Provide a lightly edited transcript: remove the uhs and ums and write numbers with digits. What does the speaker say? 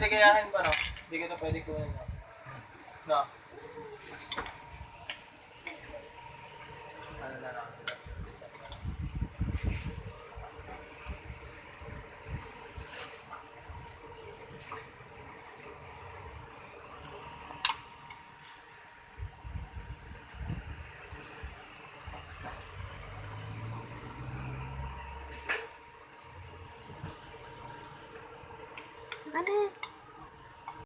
pwede kayahin pa, no? Hindi ko ito pwede kunin, no? No? Ano na lang? Ano?